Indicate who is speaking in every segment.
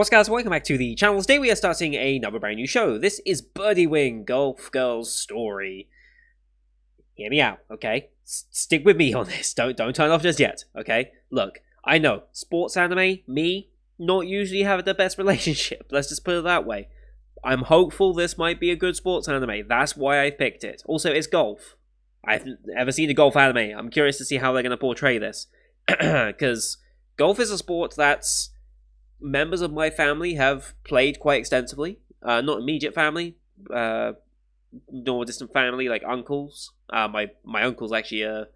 Speaker 1: What's guys, welcome back to the channel. Today we are starting another brand new show. This is Birdie Wing, Golf Girl's Story. Hear me out, okay? Stick with me on this. Don't turn off just yet, okay? Look, I know, sports anime, me, not usually have the best relationship. Let's just put it that way. I'm hopeful this might be a good sports anime. That's why I picked it. Also, it's golf. I've never seen a golf anime. I'm curious to see how they're going to portray this. Because golf is a sport that's members of my family have played quite extensively. Not immediate family, nor distant family, like uncles. My uncle's actually a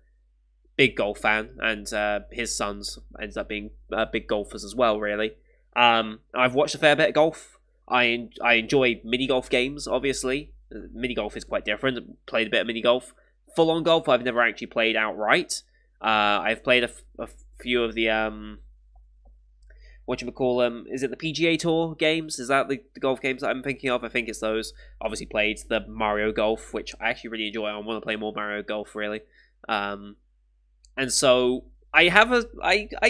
Speaker 1: big golf fan, and his sons ends up being big golfers as well, really. I've watched a fair bit of golf. I enjoy mini golf games, obviously. Mini golf is quite different. Played a bit of mini golf. Full-on golf, I've never actually played outright. I've played a few of the whatchamacallit, is it the PGA Tour games? Is that the golf games that I'm thinking of? I think it's those. Obviously played the Mario Golf, which I actually really enjoy. I want to play more Mario Golf, really. And so I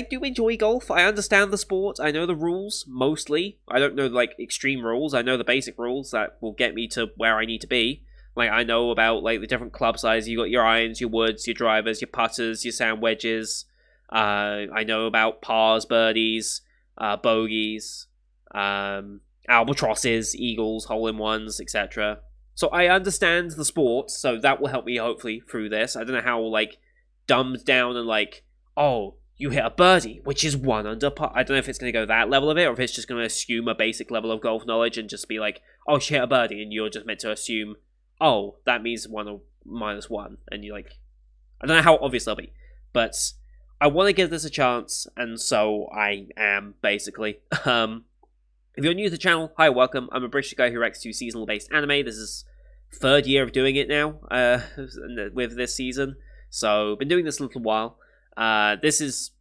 Speaker 1: do enjoy golf. I understand the sport. I know the rules, mostly. I don't know, like, extreme rules. I know the basic rules that will get me to where I need to be. Like, I know about, like, the different club sizes. You got your irons, your woods, your drivers, your putters, your sand wedges. I know about pars, birdies, bogeys, albatrosses, eagles, hole-in-ones, etc. So I understand the sport, so that will help me hopefully through this. I don't know how, like, dumbed down and, like, oh, you hit a birdie, which is one under par. I don't know if it's going to go that level of it, or if it's just going to assume a basic level of golf knowledge and just be like, oh, she hit a birdie, and you're just meant to assume, oh, that means 1 or -1, and you're like, I don't know how obvious they'll be, but I want to give this a chance, and so I am, basically. If you're new to the channel, hi, welcome. I'm a British guy who reacts to seasonal-based anime. This is third year of doing it now, with this season, so been doing this a little while. This is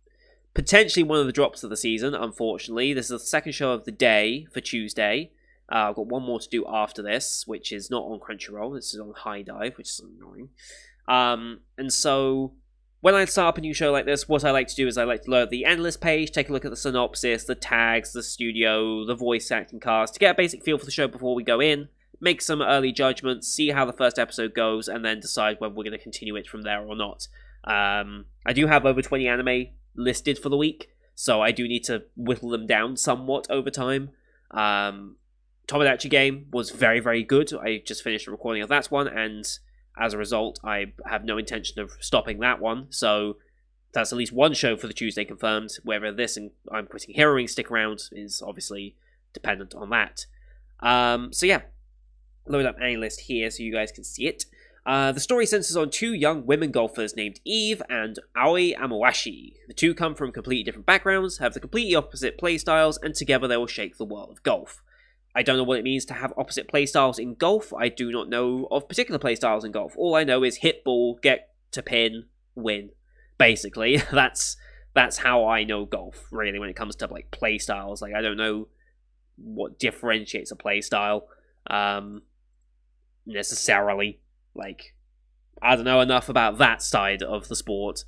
Speaker 1: potentially one of the drops of the season, unfortunately. This is the second show of the day for Tuesday. I've got one more to do after this, which is not on Crunchyroll. This is on High Dive, which is annoying. And so when I start up a new show like this, what I like to do is I like to load the analyst page, take a look at the synopsis, the tags, the studio, the voice acting cast, to get a basic feel for the show before we go in, make some early judgments, see how the first episode goes, and then decide whether we're going to continue it from there or not. I do have over 20 anime listed for the week, so I do need to whittle them down somewhat over time. Tomodachi Game was very, very good. I just finished a recording of that one, and as a result, I have no intention of stopping that one, so that's at least one show for the Tuesday confirmed. Whether this and I'm Quitting Heroing stick around is obviously dependent on that. So yeah, load up any list here so you guys can see it. The story centers on two young women golfers named Eve and Aoi Amawashi. The two come from completely different backgrounds, have the completely opposite playstyles, and together they will shape the world of golf. I don't know what it means to have opposite playstyles in golf. I do not know of particular playstyles in golf. All I know is hit ball, get to pin, win. Basically, that's how I know golf, really, when it comes to, like, playstyles. Like, I don't know what differentiates a playstyle, necessarily. Like, I don't know enough about that side of the sport.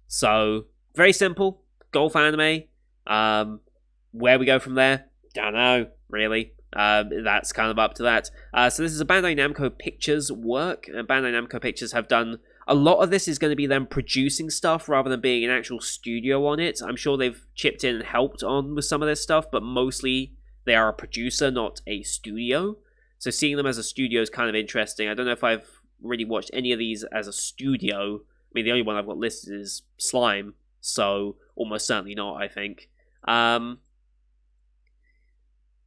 Speaker 1: So, very simple. Golf anime. Where we go from there, don't know, really. That's kind of up to that. So this is a Bandai Namco Pictures work, and Bandai Namco Pictures have done... A lot of this is going to be them producing stuff rather than being an actual studio on it. I'm sure they've chipped in and helped on with some of this stuff, but mostly they are a producer, not a studio. So seeing them as a studio is kind of interesting. I don't know if I've really watched any of these as a studio. I mean, the only one I've got listed is Slime, so almost certainly not, I think.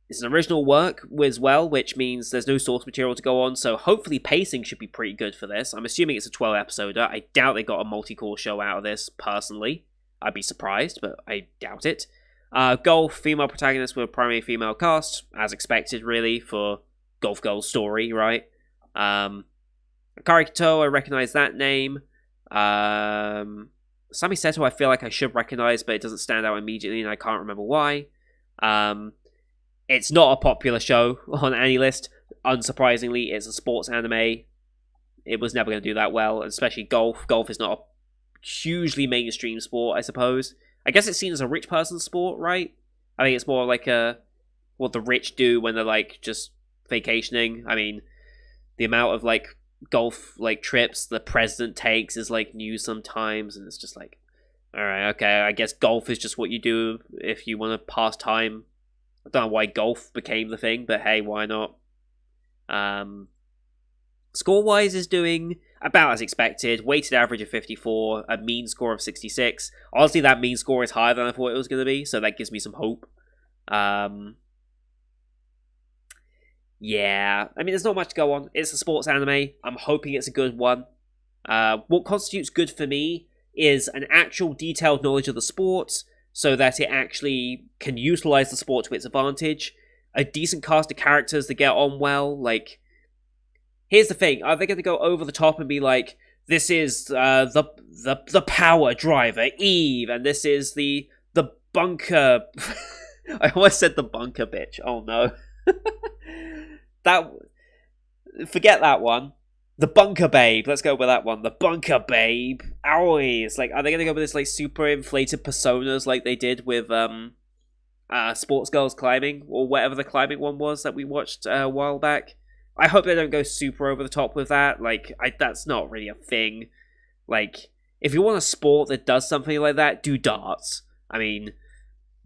Speaker 1: It's an original work as well, which means there's no source material to go on, so hopefully pacing should be pretty good for this. I'm assuming it's a 12-episoder. I doubt they got a multi-core show out of this, personally. I'd be surprised, but I doubt it. Golf, female protagonist with a primary female cast, as expected, really, for Golf Girl's Story, right? Akari Kito, I recognize that name. Sami Seto, I feel like I should recognize, but it doesn't stand out immediately, and I can't remember why. It's not a popular show on any list. Unsurprisingly, it's a sports anime. It was never going to do that well, especially golf. Golf is not a hugely mainstream sport, I suppose. I guess it's seen as a rich person sport, right? I think it's more like what the rich do when they're like just vacationing. I mean, the amount of like golf like trips the president takes is like news sometimes, and it's just like, all right, okay, I guess golf is just what you do if you want to pass time. I don't know why golf became the thing, but hey, why not? Um, Score-wise is doing about as expected. Weighted average of 54, a mean score of 66. Honestly, that mean score is higher than I thought it was going to be, so that gives me some hope. Yeah, I mean, there's not much to go on. It's a sports anime. I'm hoping it's a good one. What constitutes good for me is an actual detailed knowledge of the sport, so that it actually can utilize the sport to its advantage. A decent cast of characters that get on well. Like, here's the thing: are they going to go over the top and be like, "This is the power driver Eve," and this is the bunker? I almost said the bunker bitch. Oh no. That, forget that one. The bunker babe. Let's go with that one. The bunker babe. Owie. It's like, are they gonna go with this like super inflated personas like they did with Sports Girls Climbing, or whatever the climbing one was that we watched a while back? I hope they don't go super over the top with that. Like, that's not really a thing. Like, if you want a sport that does something like that, do darts. I mean,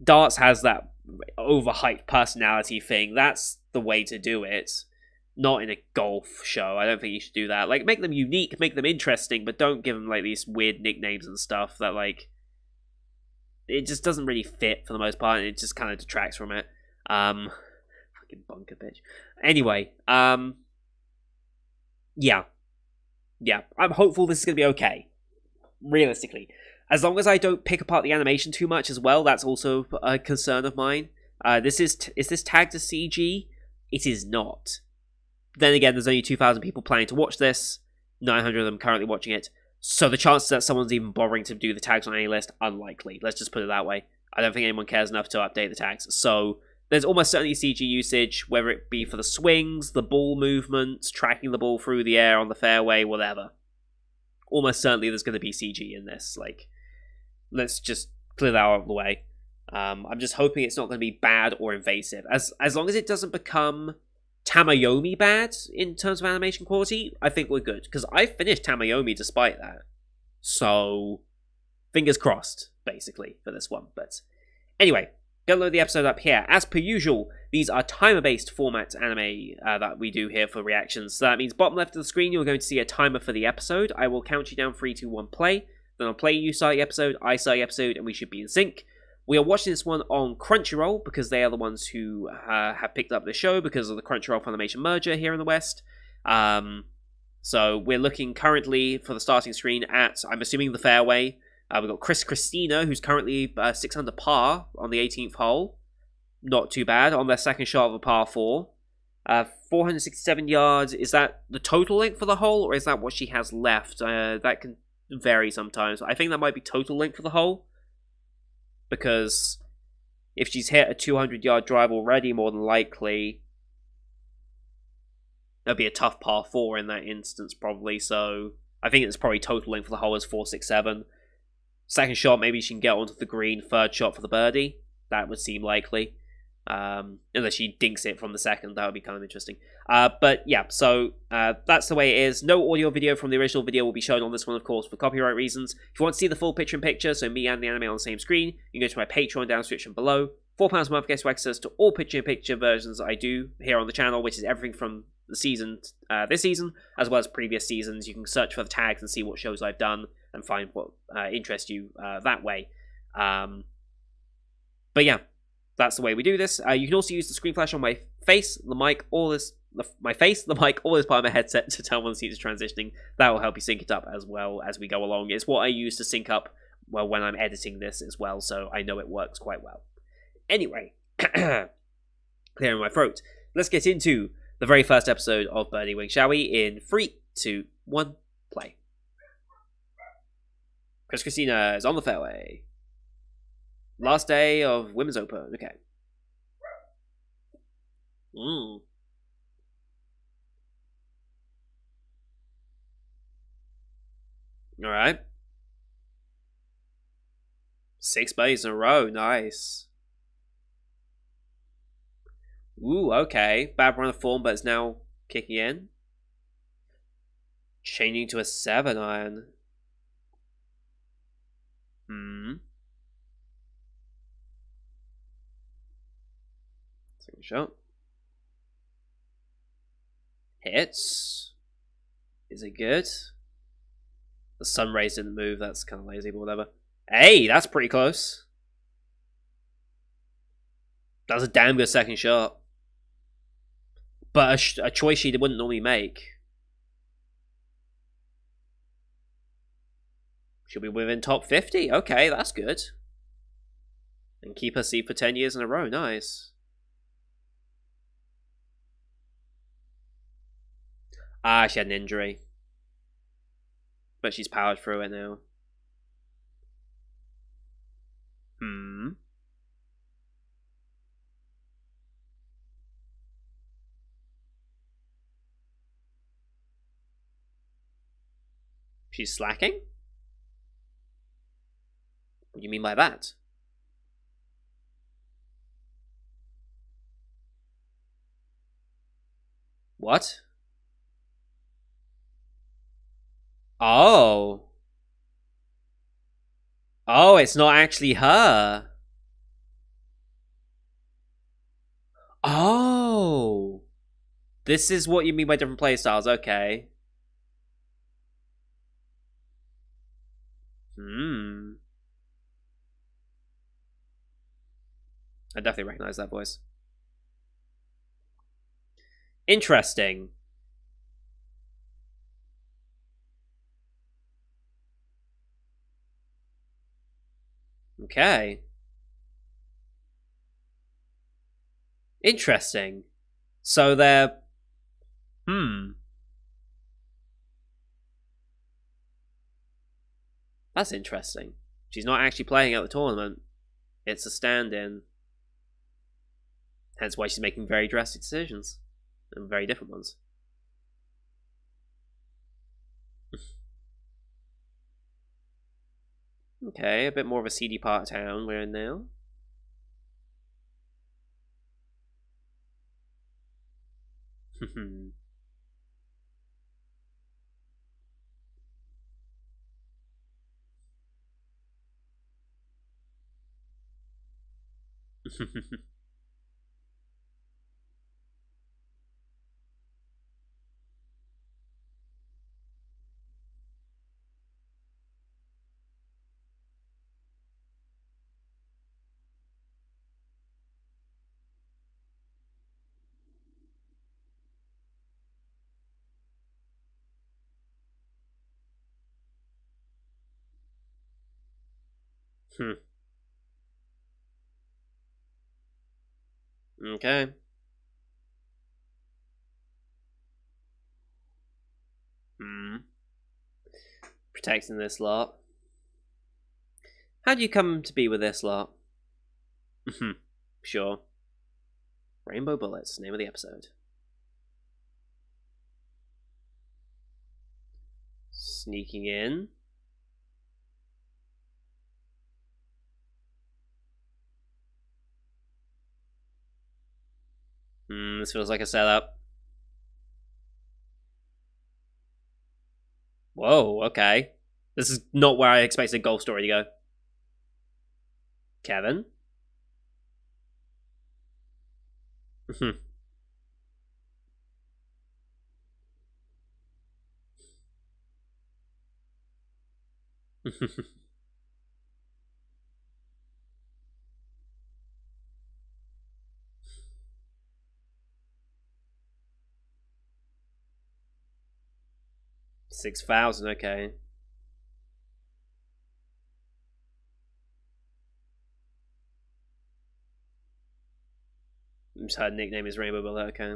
Speaker 1: darts has that overhyped personality thing. That's the way to do it. Not in a golf show. I don't think you should do that. Like, make them unique, make them interesting, but don't give them like these weird nicknames and stuff that like it just doesn't really fit for the most part, and it just kind of detracts from it. Fucking bunker bitch. Anyway, yeah. I'm hopeful this is gonna be okay. Realistically, as long as I don't pick apart the animation too much as well, that's also a concern of mine. Is this tagged as CG? It is not. Then again, there's only 2,000 people planning to watch this, 900 of them currently watching it, so the chances that someone's even bothering to do the tags on any list, unlikely. Let's just put it that way. I don't think anyone cares enough to update the tags. So there's almost certainly CG usage, whether it be for the swings, the ball movements, tracking the ball through the air on the fairway, whatever. Almost certainly there's going to be CG in this. Like, let's just clear that out of the way. I'm just hoping it's not going to be bad or invasive. As long as it doesn't become Tamayomi bad in terms of animation quality, I think we're good. Because I finished Tamayomi despite that. So, fingers crossed, basically, for this one. But anyway, gonna load the episode up here. As per usual, these are timer-based format anime that we do here for reactions. So that means bottom left of the screen, you're going to see a timer for the episode. I will count you down 3, 2, 1, play. Then I'll play, you start the episode, I start the episode, and we should be in sync. We are watching this one on Crunchyroll because they are the ones who have picked up the show because of the Crunchyroll Funimation merger here in the West. So we're looking currently for the starting screen at, I'm assuming, the fairway. We've got Christina, who's currently 6 under par on the 18th hole. Not too bad on their second shot of a par 4. 467 yards. Is that the total length for the hole, or is that what she has left? That can vary sometimes. I think that might be total length for the hole, because if she's hit a 200-yard drive already, more than likely, that'd be a tough par 4 in that instance, probably. So I think it's probably total length for the hole is 467. Second shot, maybe she can get onto the green. Third shot for the birdie. That would seem likely. Unless she dinks it from the second, that would be kind of interesting. But yeah, so that's the way it is. No audio video from the original video will be shown on this one, of course, for copyright reasons. If you want to see the full picture-in-picture, so me and the anime on the same screen, you can go to my Patreon down description below. £4 a month gets you access to all picture-in-picture versions I do here on the channel, which is everything from the season, this season, as well as previous seasons. You can search for the tags and see what shows I've done and find what interests you that way. But yeah, that's the way we do this. You can also use the screen flash on my face, the mic, all this. My face, the mic, all this part of my headset to tell when the scene is transitioning. That will help you sync it up as well as we go along. It's what I use to sync up, well, when I'm editing this as well, so I know it works quite well. Anyway, clearing my throat. Let's get into the very first episode of Birdie Wing, shall we? In 3, 2, 1, play. Christina is on the fairway. Last day of Women's Open. Okay. Alright. 6 birdies in a row. Nice. Ooh, okay. Bad run of form, but it's now kicking in. Changing to a 7 iron. Second shot. Hits. Is it good? The sun rays didn't move. That's kind of lazy, but whatever. Hey, that's pretty close. That was a damn good second shot. But a choice she wouldn't normally make. She'll be within top 50. Okay, that's good. And keep her seat for 10 years in a row. Nice. Ah, she had an injury. But she's powered through it now. She's slacking? What do you mean by that? What? Oh. Oh, it's not actually her. Oh. This is what you mean by different playstyles. Okay. I definitely recognize that voice. Interesting. Okay. Interesting. So they're... That's interesting. She's not actually playing at the tournament. It's a stand-in. Hence why she's making very drastic decisions. And very different ones. Okay, a bit more of a seedy part of town we're in now. Okay. Protecting this lot. How do you come to be with this lot? Sure. Rainbow Bullets, name of the episode. Sneaking in. This feels like a setup. Whoa, okay. This is not where I expected Golf Story to go. Kevin? 6,000, okay. Her nickname is Rainbow Bullet, okay.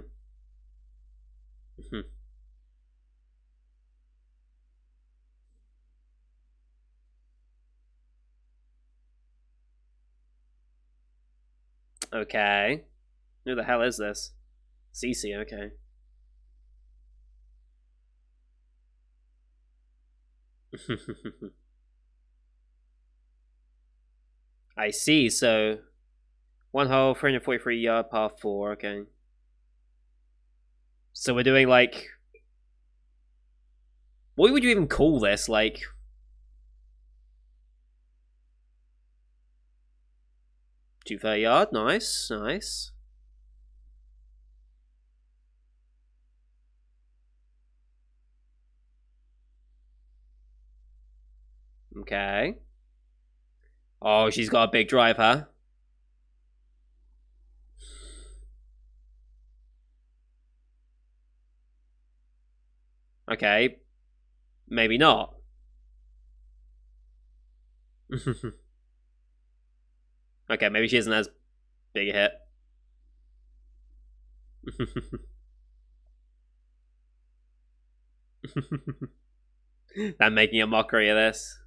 Speaker 1: Okay. Who the hell is this? Cece, okay. I see, so... One hole, 343 yard, par 4, okay. So we're doing like, what would you even call this? Like, 230 yard. Nice, nice. Okay. Oh, she's got a big drive, huh? Okay. Maybe not. Okay, maybe she isn't as big a hit. I'm making a mockery of this.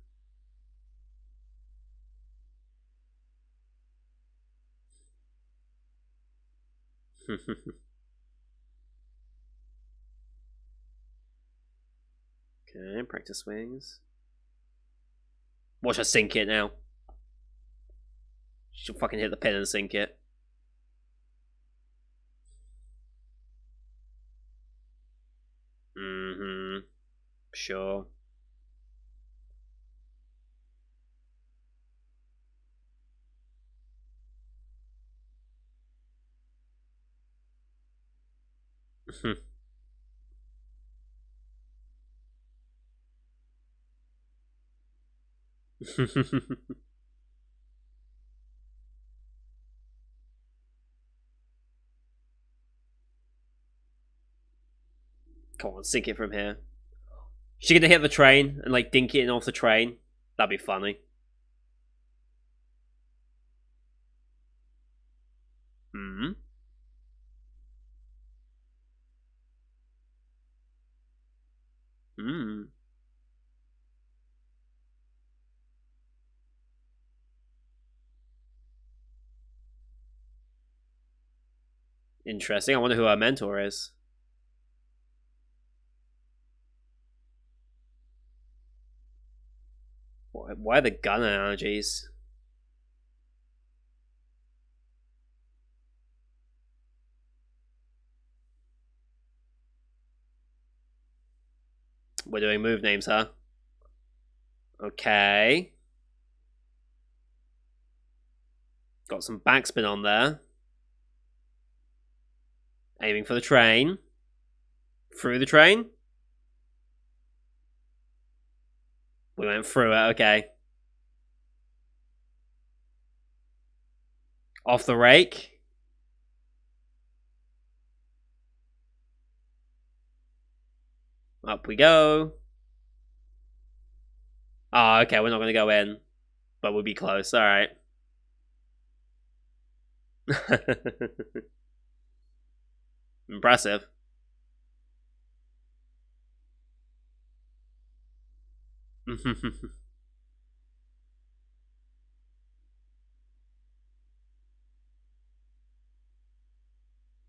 Speaker 1: Okay, practice swings. Watch her sink it now. She'll fucking hit the pin and sink it. Mm-hmm. Sure. Come on, sink it from here. She gonna hit the train and like dink it in off the train. That'd be funny. Hmm. Hmm. Interesting. I wonder who her mentor is. Why are the gun analogies? We're doing move names, huh? Okay. Got some backspin on there. Aiming for the train. Through the train. We went through it, okay. Off the rake. Up we go. Oh, okay, we're not going to go in. But we'll be close, alright. Impressive.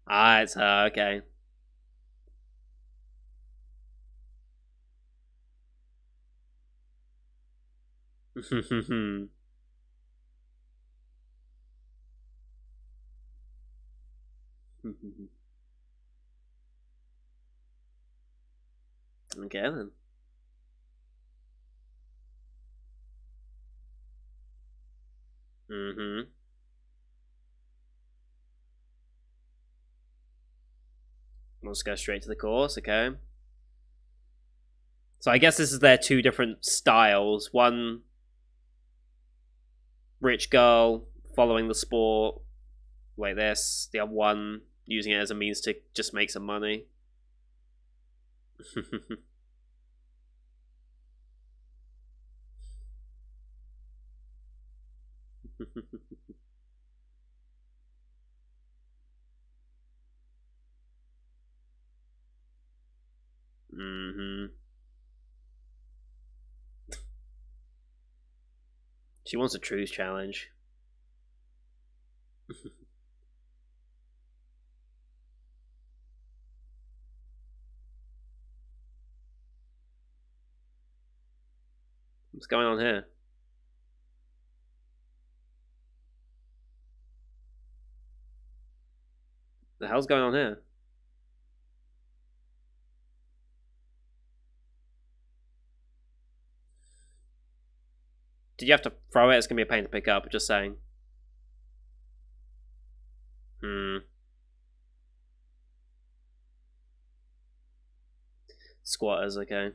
Speaker 1: Ah, it's her, okay. Okay then. Mm-hmm. Let's go straight to the course, okay. So I guess this is their two different styles. One rich girl following the sport like this. The other one using it as a means to just make some money. Mm-hmm. She wants a truth challenge. What's going on here? The hell's going on here? Did you have to throw it? It's gonna be a pain to pick up, just saying. Squatters, okay.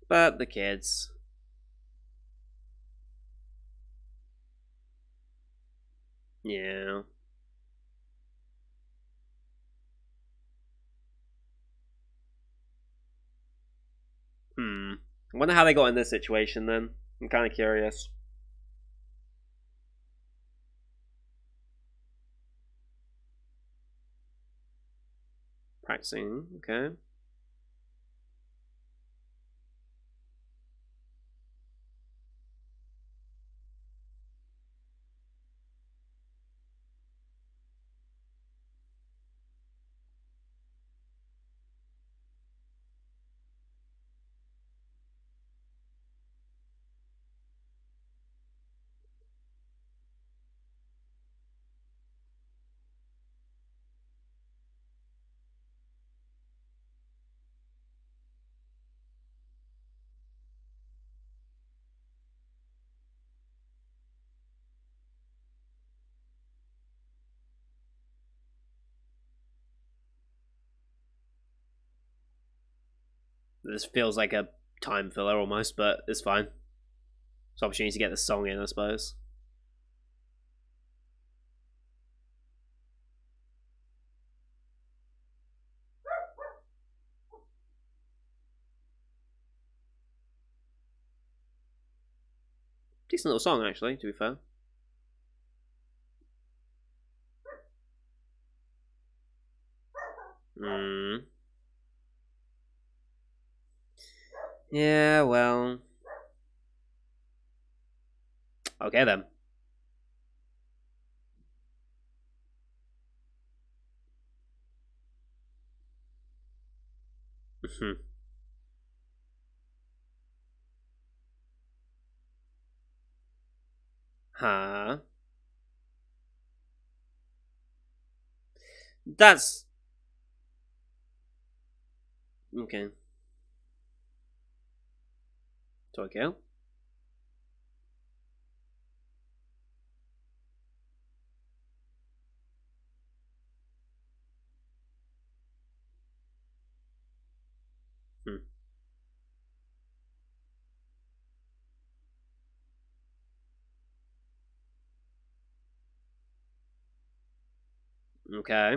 Speaker 1: But the kids. Yeah. I wonder how they got in this situation then. I'm kind of curious. Practicing, okay. This feels like a time filler almost, but it's fine. It's an opportunity to get the song in, I suppose. Decent little song, actually, to be fair. Yeah, well. Okay then. Huh. That's okay. Tokyo. Okay.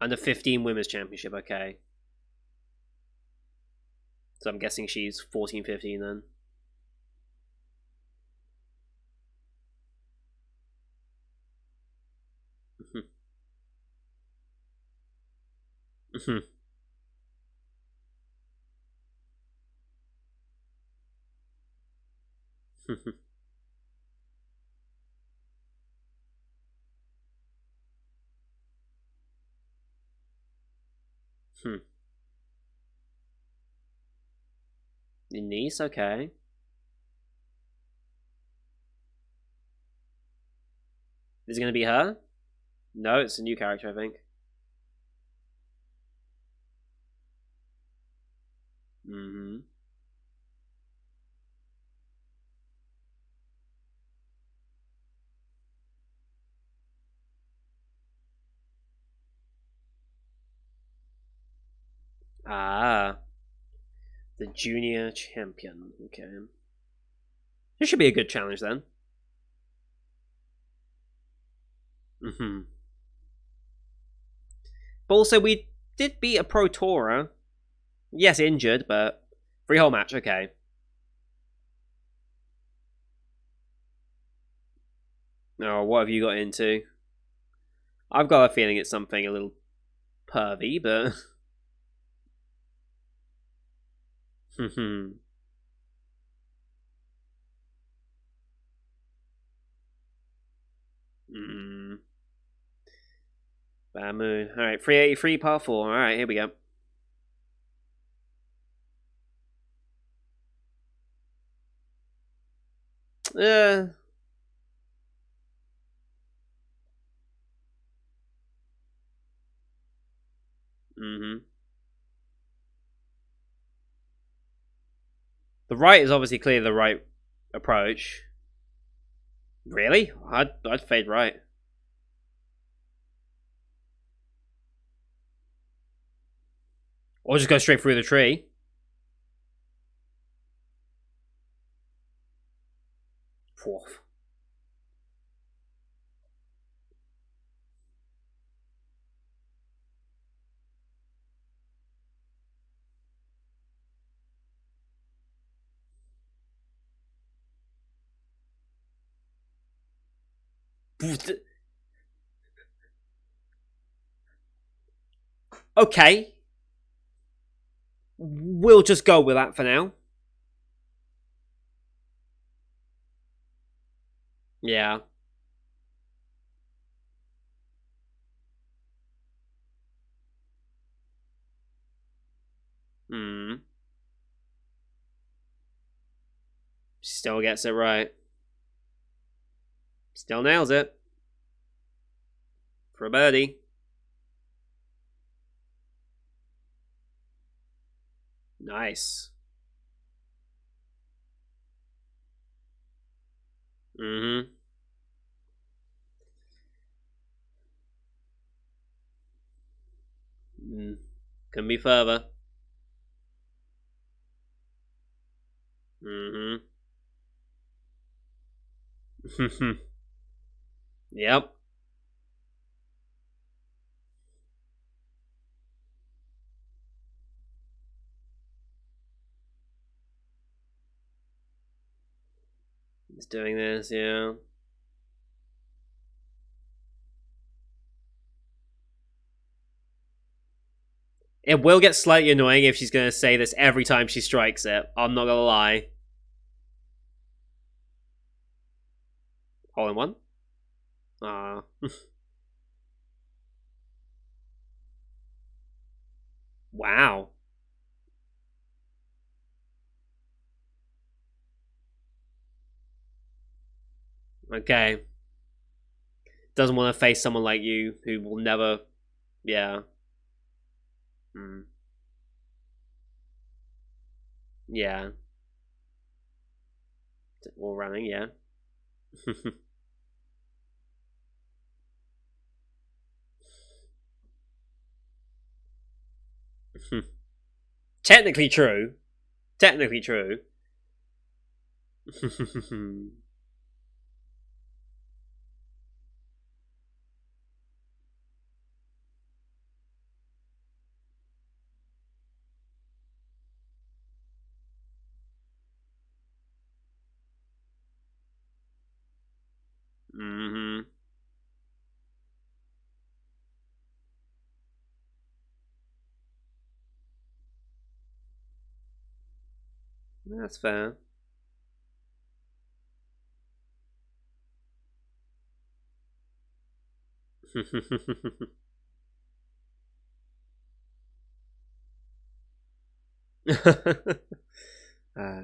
Speaker 1: Under 15 Women's Championship, okay. So I'm guessing she's 14, 15 then. Your niece, okay. Is it gonna be her? No, it's a new character, I think. Ah, the junior champion. Okay. This should be a good challenge then. But also, we did beat a Pro Tourer. Yes, injured, but free whole match, okay. Oh, what have you got into? I've got a feeling it's something a little pervy, but. Bad mood. Alright, 383, part 4. Alright, here we go. Mm-hmm. The right is obviously clearly the right approach. Really? I'd fade right. Or just go straight through the tree. Woof. Okay. We'll just go with that for now. Yeah. Hmm. Still gets it right. Still nails it. For a birdie. Nice. Mm-hmm. Can be further. Mm-hmm. Yep. It's doing this, yeah. It will get slightly annoying if she's going to say this every time she strikes it. I'm not going to lie. Hole in one? Ah. Wow. Okay. Doesn't want to face someone like you who will never. Yeah. Mm. Yeah. All running, yeah. Technically true. Technically true. Mm-hmm. That's fair. uh.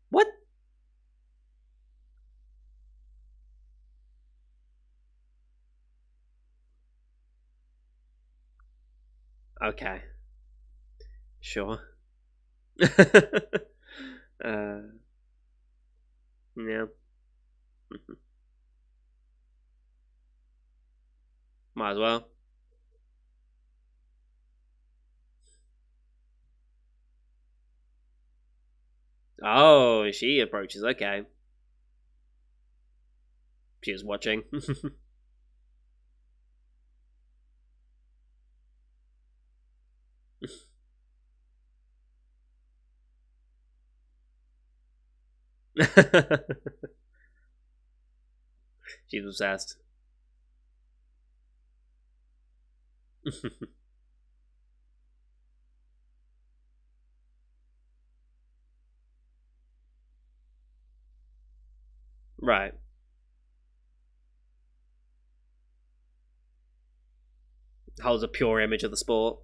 Speaker 1: What? Okay. Sure. uh, yeah. Might as well. Oh, she approaches. Okay. She was watching. She's obsessed. Right. holds a pure image of the sport.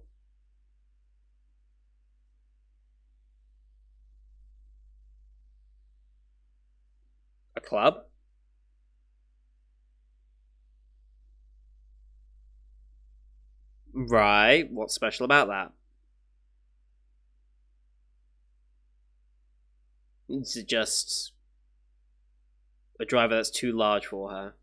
Speaker 1: A club? Right. What's special about that? Is it just a driver that's too large for her?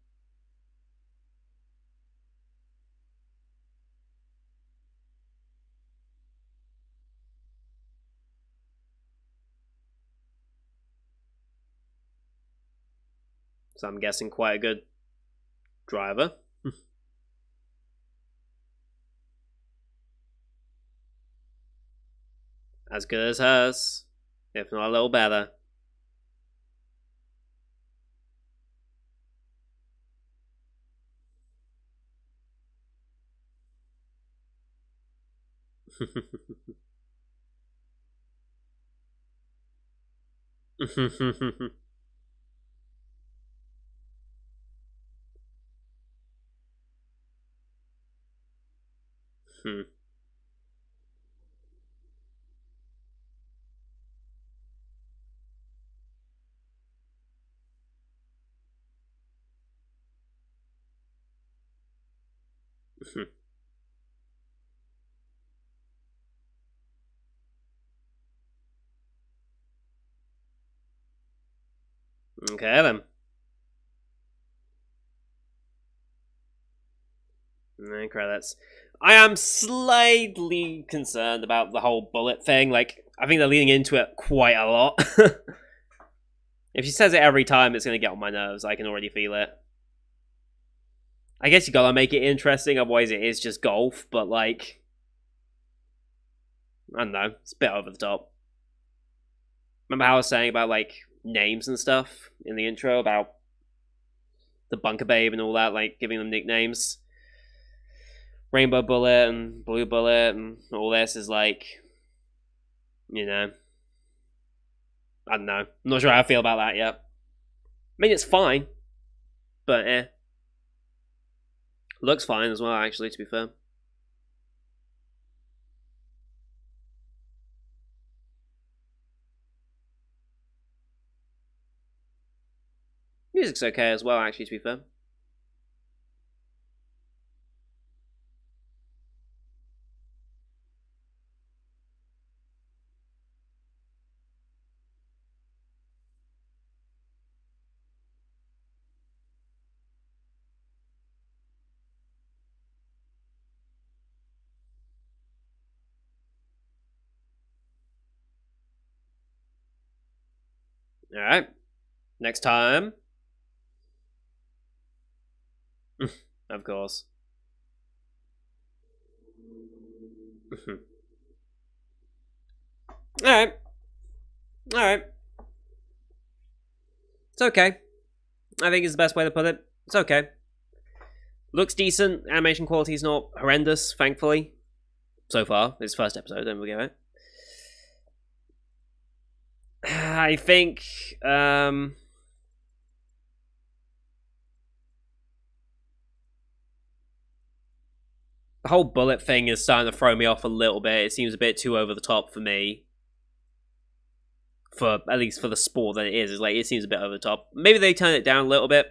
Speaker 1: So I'm guessing quite a good driver. As good as hers, if not a little better. Okay then. No credits. I am slightly concerned about the whole bullet thing. Like, I think they're leaning into it quite a lot. If she says it every time, it's going to get on my nerves. I can already feel it. I guess you gotta make it interesting, otherwise it is just golf, but like, I don't know, it's a bit over the top. Remember how I was saying about like names and stuff in the intro about the bunker babe and all that, like giving them nicknames? Rainbow Bullet and Blue Bullet and all this is like, you know, I don't know. I'm not sure how I feel about that yet. I mean, it's fine, but looks fine as well, actually, to be fair. Music's okay as well, actually, to be fair. Alright. Next time. Of course. Alright. Alright. It's okay. I think is the best way to put it. It's okay. Looks decent. Animation quality is not horrendous, thankfully. So far. It's first episode, don't forget it. I think the whole bullet thing is starting to throw me off a little bit. It seems a bit too over the top for me. For at least for the sport that it is. It's like it seems a bit over the top. Maybe they turn it down a little bit.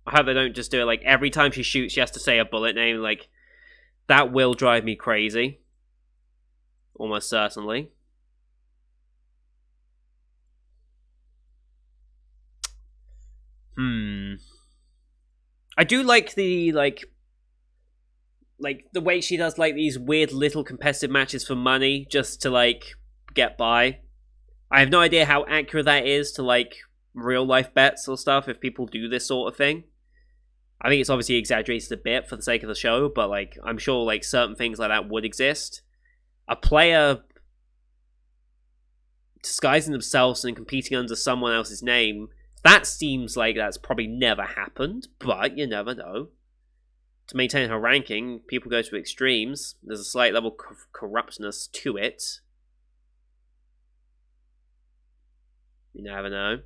Speaker 1: I hope they don't just do it like every time she shoots she has to say a bullet name. Like that will drive me crazy. Almost certainly. I do like the like the way she does like these weird little competitive matches for money just to like get by. I have no idea how accurate that is to like real life bets or stuff if people do this sort of thing. I think it's obviously exaggerated a bit for the sake of the show, but like I'm sure like certain things like that would exist. A player disguising themselves and competing under someone else's name, that seems like that's probably never happened, but you never know. To maintain her ranking, people go to extremes. There's a slight level of corruptness to it. You never know.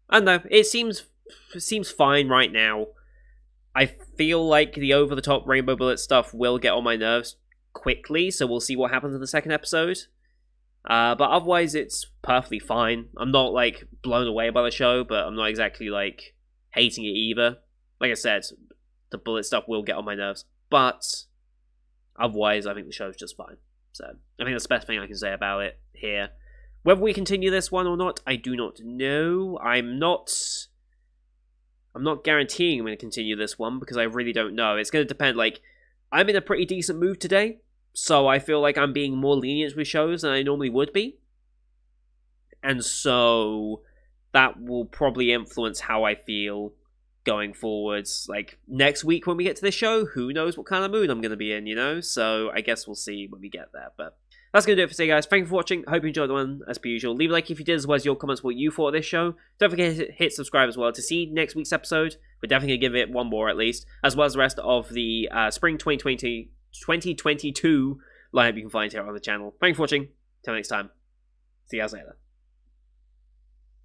Speaker 1: I don't know. It seems seems fine right now. I feel like the over-the-top Rainbow Bullet stuff will get on my nerves quickly, so we'll see what happens in the second episode. But otherwise, it's perfectly fine. I'm not, like, blown away by the show, but I'm not exactly, like, hating it either. Like I said, the bullet stuff will get on my nerves. But otherwise, I think the show's just fine. So, I think that's the best thing I can say about it here. Whether we continue this one or not, I do not know. I'm not guaranteeing I'm going to continue this one, because I really don't know. It's going to depend, like, I'm in a pretty decent mood today, so I feel like I'm being more lenient with shows than I normally would be. And so that will probably influence how I feel going forwards. Like, next week when we get to this show, who knows what kind of mood I'm going to be in, you know? So I guess we'll see when we get there. But that's going to do it for today, guys. Thank you for watching. I hope you enjoyed the one, as per usual. Leave a like if you did, as well as your comments what you thought of this show. Don't forget to hit subscribe as well to see next week's episode. We're definitely going to give it one more at least, as well as the rest of the spring 2022 lineup you can find here on the channel. Thank you for watching. Till next time. See you guys later.